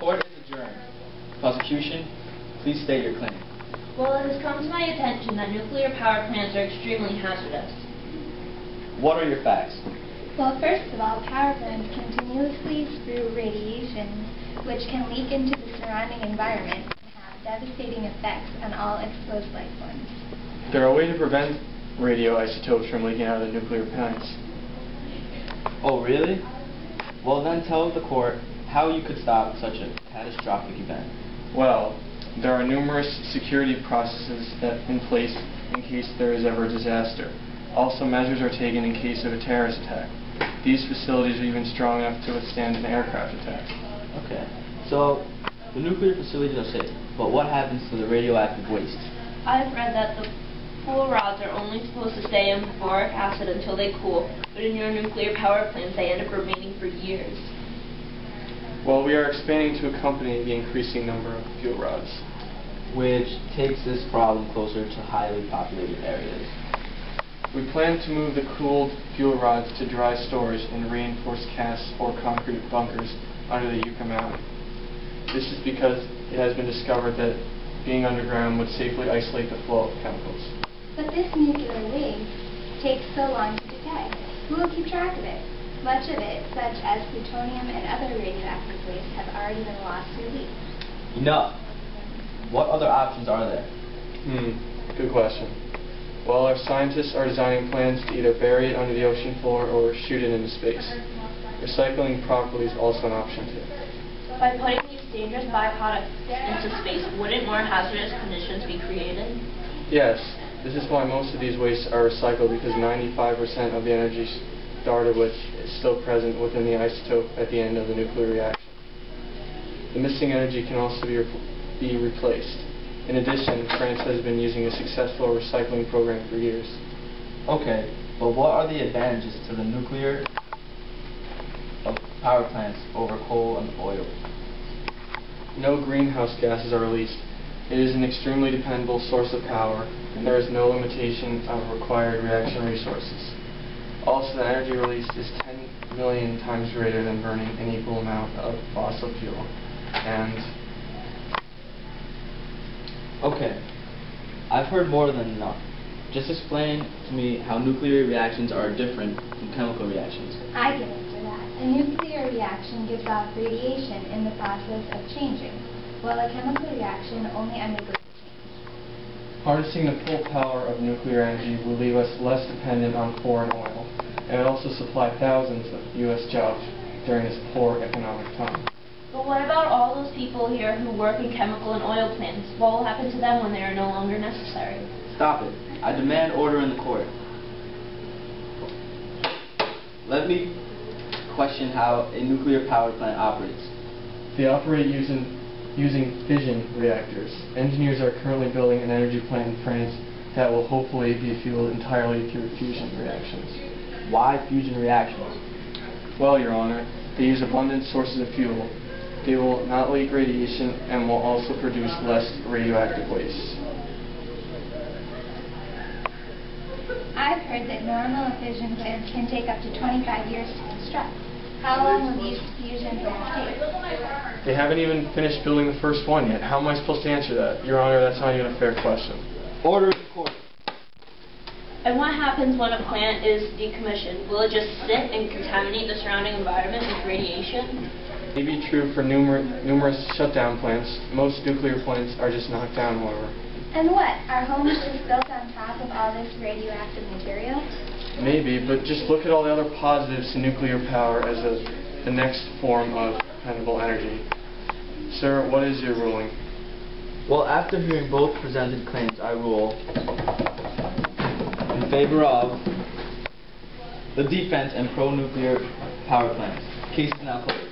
Court is adjourned. Prosecution, please state your claim. Well, it has come to my attention that nuclear power plants are extremely hazardous. What are your facts? Well, first of all, power plants continuously spew radiation, which can leak into the surrounding environment and have devastating effects on all exposed life forms. There are ways to prevent radioisotopes from leaking out of the nuclear plants. Oh, really? Well, then tell the court how you could stop such a catastrophic event. Well, there are numerous security processes in place in case there is ever a disaster. Also, measures are taken in case of a terrorist attack. These facilities are even strong enough to withstand an aircraft attack. Okay, so the nuclear facilities are safe, but what happens to the radioactive waste? I've read that the fuel rods are only supposed to stay in boric acid until they cool, but in your nuclear power plants they end up remaining for years. Well, we are expanding to accompany the increasing number of fuel rods, Which takes this problem closer to highly populated areas. We plan to move the cooled fuel rods to dry storage in reinforced casts or concrete bunkers under the Yucca Mountain. This is because it has been discovered that being underground would safely isolate the flow of chemicals. But this nuclear waste takes so long to decay. Who will keep track of it? Much of it, such as plutonium and other radioactive waste, have already been lost or leaked. Enough! What other options are there? Good question. Well, our scientists are designing plans to either bury it under the ocean floor or shoot it into space. Recycling properly is also an option too. By putting these dangerous byproducts into space, wouldn't more hazardous conditions be created? Yes, this is why most of these wastes are recycled, because 95% of the energy started with is still present within the isotope at the end of the nuclear reaction. The missing energy can also be replaced. In addition, France has been using a successful recycling program for years. Okay, but what are the advantages to the nuclear power plants over coal and oil? No greenhouse gases are released. It is an extremely dependable source of power, and there is no limitation of required reaction resources. Also, the energy released is 10 million times greater than burning an equal amount of fossil fuel. And okay, I've heard more than enough. Just explain to me how nuclear reactions are different from chemical reactions. I can answer that. A nuclear reaction gives off radiation in the process of changing, while a chemical reaction only undergoes a change. harnessing the full power of nuclear energy will leave us less dependent on foreign oil, and it also supply thousands of U.S. jobs during this poor economic time. But what about all those people here who work in chemical and oil plants? What will happen to them when they are no longer necessary? Stop it. I demand order in the court. Let me question how a nuclear power plant operates. They operate using fission reactors. Engineers are currently building an energy plant in France that will hopefully be fueled entirely through fusion reactions. Why fusion reactions? Well, Your Honor, they use abundant sources of fuel. They will not leak radiation and will also produce less radioactive waste. I've heard that normal fission plants can take up to 25 years to construct. How long will these fusion plants take? They haven't even finished building the first one yet. How am I supposed to answer that? Your Honor, that's not even a fair question. Order in the court. And what happens when a plant is decommissioned? Will it just sit and contaminate the surrounding environment with radiation? May be true for numerous shutdown plants. Most nuclear plants are just knocked down, however. And what? Our homes just built on top of all this radioactive material? Maybe, but just look at all the other positives to nuclear power as the next form of dependable energy. Sir, what is your ruling? Well, after hearing both presented claims, I rule in favor of the defense and pro-nuclear power plants. Case is now closed.